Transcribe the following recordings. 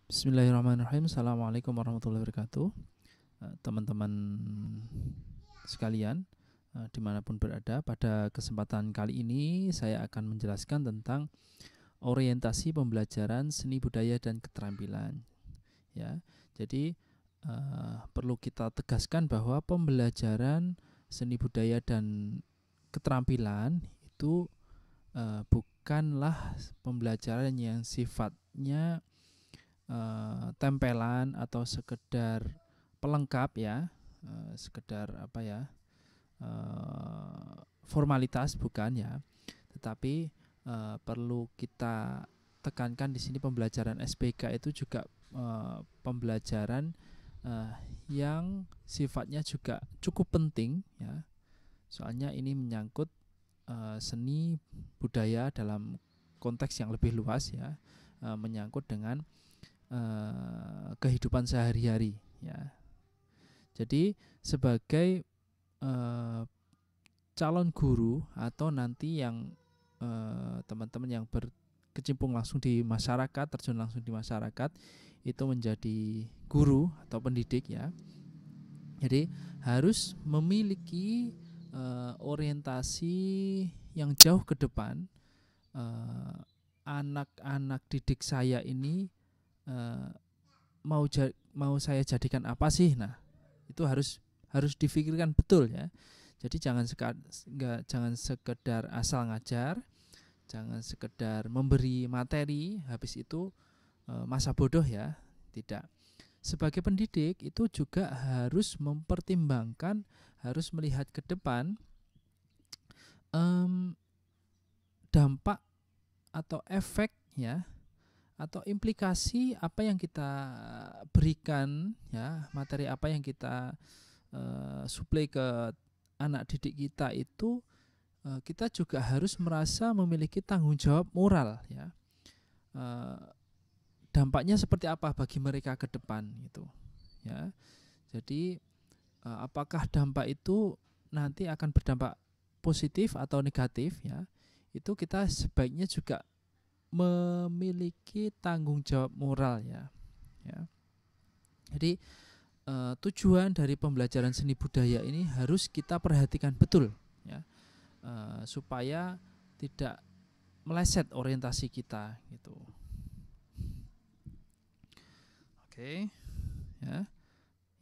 Bismillahirrahmanirrahim. Assalamualaikum warahmatullahi wabarakatuh. Teman-teman sekalian, dimanapun berada, pada kesempatan kali ini saya akan menjelaskan tentang orientasi pembelajaran seni budaya dan keterampilan. Ya, jadi perlu kita tegaskan bahwa pembelajaran seni budaya dan keterampilan itu bukanlah pembelajaran yang sifatnya tempelan atau sekedar pelengkap ya, sekedar apa ya, formalitas, bukan ya, tetapi perlu kita tekankan di sini pembelajaran SPK itu juga pembelajaran yang sifatnya juga cukup penting ya, soalnya ini menyangkut seni budaya dalam konteks yang lebih luas ya, menyangkut dengan kehidupan sehari-hari ya. Jadi sebagai calon guru atau nanti yang teman-teman yang berkecimpung langsung di masyarakat, terjun langsung di masyarakat, itu menjadi guru atau pendidik ya. Jadi harus memiliki orientasi yang jauh ke depan. Anak-anak didik saya ini mau saya jadikan apa sih? Nah, itu harus difikirkan betul ya. Jadi jangan sekedar asal ngajar, jangan sekedar memberi materi, habis itu masa bodoh ya. Tidak. Sebagai pendidik itu juga harus mempertimbangkan, harus melihat ke depan dampak atau efek ya, atau implikasi apa yang kita berikan ya, materi apa yang kita suplai ke anak didik kita itu, kita juga harus merasa memiliki tanggung jawab moral ya. Dampaknya seperti apa bagi mereka ke depan gitu ya. Jadi apakah dampak itu nanti akan berdampak positif atau negatif ya, itu kita sebaiknya juga memiliki tanggung jawab moral ya. Jadi tujuan dari pembelajaran seni budaya ini harus kita perhatikan betul ya, supaya tidak meleset orientasi kita gitu. Oke ya,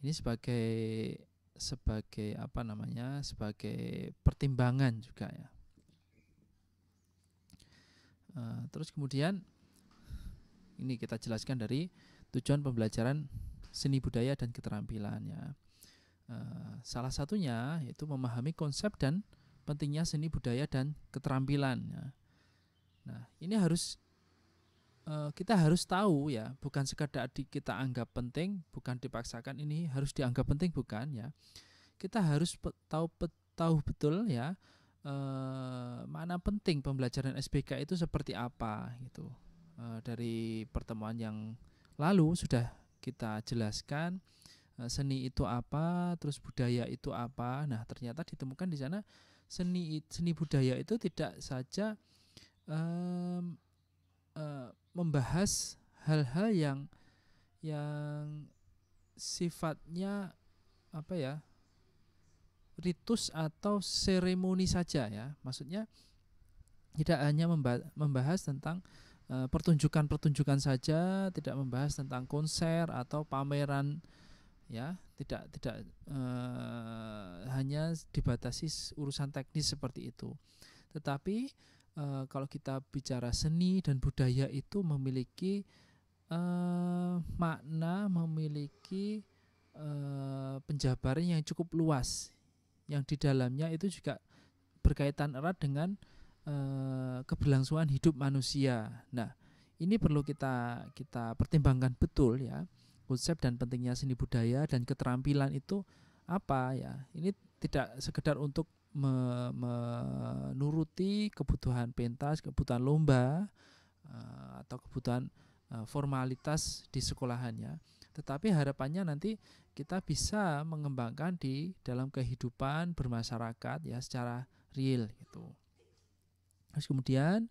ini sebagai apa namanya, sebagai pertimbangan juga ya. Terus kemudian ini kita jelaskan dari tujuan pembelajaran seni budaya dan keterampilan ya. Salah satunya yaitu memahami konsep dan pentingnya seni budaya dan keterampilan ya. Nah, ini kita harus tahu ya, bukan sekadar kita anggap penting, bukan dipaksakan ini harus dianggap penting, bukan ya. Kita harus tahu betul ya, mana penting pembelajaran SBK itu seperti apa gitu. Dari pertemuan yang lalu sudah kita jelaskan seni itu apa, terus budaya itu apa. Nah, ternyata ditemukan di sana seni budaya itu tidak saja membahas hal-hal yang sifatnya apa ya, ritus atau seremoni saja ya. Maksudnya tidak hanya membahas tentang pertunjukan-pertunjukan saja, tidak membahas tentang konser atau pameran ya, tidak hanya dibatasi urusan teknis seperti itu. Tetapi kalau kita bicara seni dan budaya itu memiliki makna, memiliki penjabaran yang cukup luas, yang di dalamnya itu juga berkaitan erat dengan keberlangsungan hidup manusia. Nah, ini perlu kita pertimbangkan betul ya, konsep dan pentingnya seni budaya dan keterampilan itu apa ya. Ini tidak sekedar untuk menuruti kebutuhan pentas, kebutuhan lomba, atau kebutuhan formalitas di sekolahannya, tetapi harapannya nanti kita bisa mengembangkan di dalam kehidupan bermasyarakat ya, secara real gitu. Terus kemudian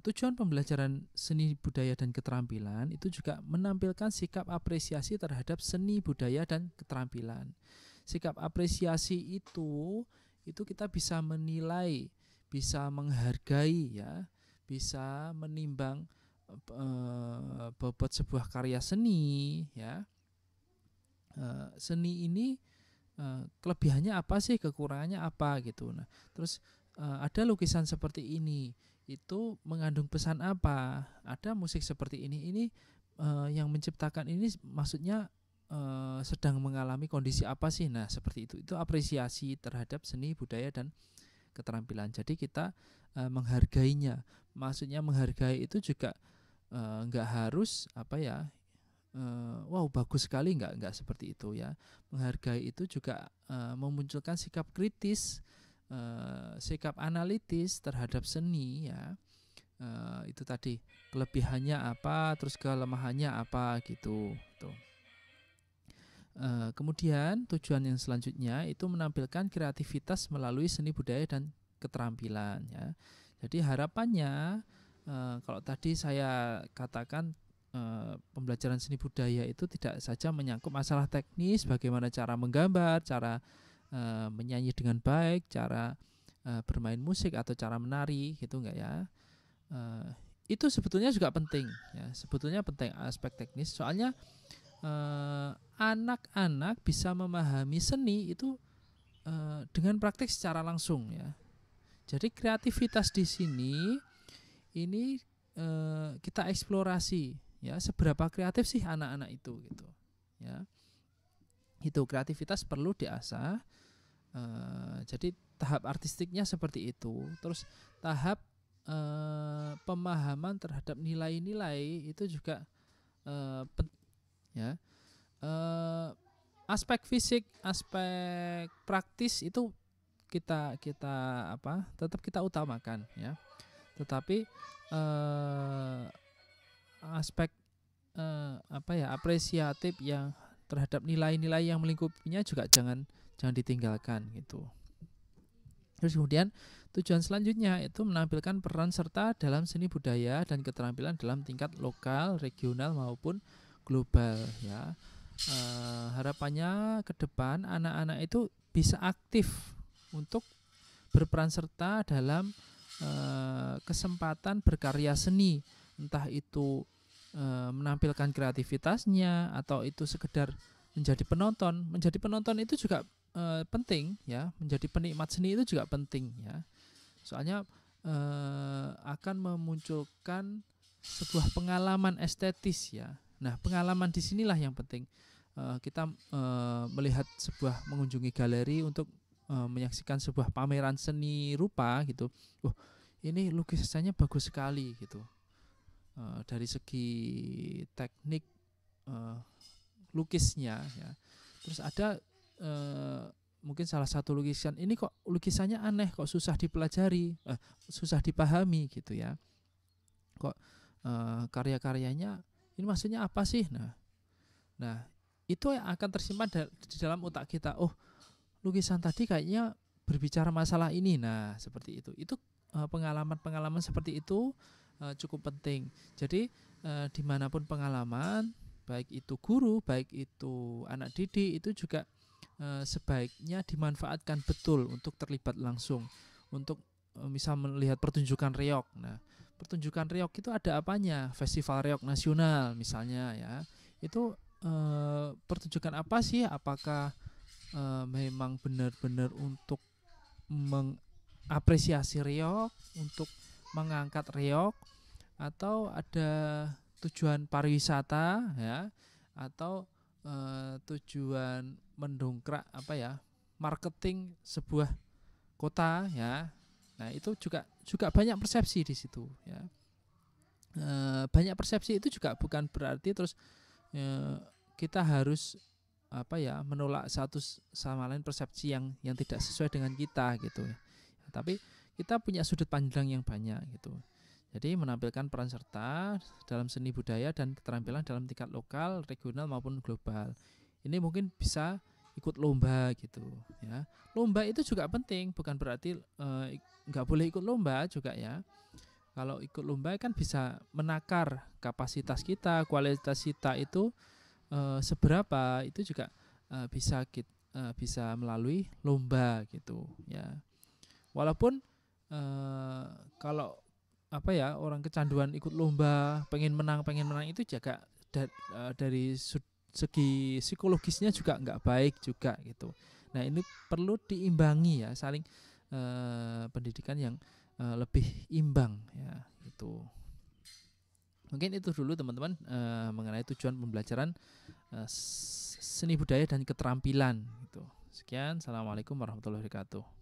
tujuan pembelajaran seni budaya dan keterampilan itu juga menampilkan sikap apresiasi terhadap seni budaya dan keterampilan. Sikap apresiasi itu kita bisa menilai, bisa menghargai ya, bisa menimbang bobot sebuah karya seni ya. Seni ini kelebihannya apa sih, kekurangannya apa gitu. Nah, terus ada lukisan seperti ini, itu mengandung pesan apa? Ada musik seperti ini yang menciptakan ini maksudnya sedang mengalami kondisi apa sih? Nah, seperti itu. Itu apresiasi terhadap seni budaya dan keterampilan. Jadi kita menghargainya. Maksudnya menghargai itu juga nggak harus apa ya? Wow bagus sekali, nggak seperti itu ya. Menghargai itu juga memunculkan sikap kritis, sikap analitis terhadap seni ya. Itu tadi kelebihannya apa, terus kelemahannya apa gitu. Tuh. Kemudian tujuan yang selanjutnya itu menampilkan kreativitas melalui seni budaya dan keterampilan ya. Jadi harapannya kalau tadi saya katakan pembelajaran seni budaya itu tidak saja menyangkut masalah teknis, bagaimana cara menggambar, cara menyanyi dengan baik, cara bermain musik atau cara menari gitu enggak ya. Itu sebetulnya juga penting ya, sebetulnya penting aspek teknis, soalnya anak-anak bisa memahami seni itu dengan praktik secara langsung ya. Jadi kreativitas di sini ini kita eksplorasi ya, seberapa kreatif sih anak-anak itu gitu ya. Itu kreativitas perlu diasah. Jadi tahap artistiknya seperti itu. Terus tahap pemahaman terhadap nilai-nilai itu juga penting ya. Aspek fisik, aspek praktis itu kita tetap kita utamakan ya. Tetapi aspek apresiatif yang terhadap nilai-nilai yang melingkupinya juga jangan ditinggalkan gitu. Terus kemudian tujuan selanjutnya itu menampilkan peran serta dalam seni budaya dan keterampilan dalam tingkat lokal, regional maupun global ya. Harapannya ke depan anak-anak itu bisa aktif untuk berperan serta dalam kesempatan berkarya seni, entah itu menampilkan kreativitasnya atau itu sekedar menjadi penonton. Menjadi penonton itu juga penting ya, menjadi penikmat seni itu juga penting ya. Soalnya akan memunculkan sebuah pengalaman estetis ya. Nah, pengalaman di sinilah yang penting. Kita melihat mengunjungi galeri untuk menyaksikan sebuah pameran seni rupa gitu. Ini lukisannya bagus sekali gitu. Dari segi teknik lukisnya ya. Terus ada mungkin salah satu lukisan ini kok lukisannya aneh, kok susah dipelajari, susah dipahami gitu ya. Kok karya-karyanya ini maksudnya apa sih? Nah itu yang akan tersimpan di dalam otak kita. Oh, lukisan tadi kayaknya berbicara masalah ini. Nah seperti itu. Itu pengalaman-pengalaman seperti itu cukup penting. Jadi dimanapun pengalaman, baik itu guru, baik itu anak didik, itu juga sebaiknya dimanfaatkan betul untuk terlibat langsung, untuk misal melihat pertunjukan reog. Nah, pertunjukan reog itu ada apanya? Festival Reog Nasional misalnya ya. Itu pertunjukan apa sih? Apakah memang benar-benar untuk mengapresiasi reog, untuk mengangkat reog, atau ada tujuan pariwisata ya, atau tujuan mendongkrak marketing sebuah kota ya. Nah itu juga banyak persepsi di situ ya. Banyak persepsi itu juga bukan berarti terus kita harus menolak satu sama lain persepsi yang tidak sesuai dengan kita gitu ya. Tapi kita punya sudut pandang yang banyak gitu. Jadi menampilkan peran serta dalam seni budaya dan keterampilan dalam tingkat lokal, regional maupun global. Ini mungkin bisa ikut lomba gitu ya. Lomba itu juga penting, bukan berarti nggak boleh ikut lomba juga ya. Kalau ikut lomba kan bisa menakar kapasitas kita, kualitas kita itu seberapa, itu juga bisa melalui lomba gitu ya. Walaupun kalau orang kecanduan ikut lomba, pengen menang itu juga dari segi psikologisnya juga nggak baik juga gitu. Nah ini perlu diimbangi ya, saling pendidikan yang lebih imbang ya itu. Mungkin itu dulu teman-teman mengenai tujuan pembelajaran seni budaya dan keterampilan gitu. Sekian, assalamualaikum warahmatullahi wabarakatuh.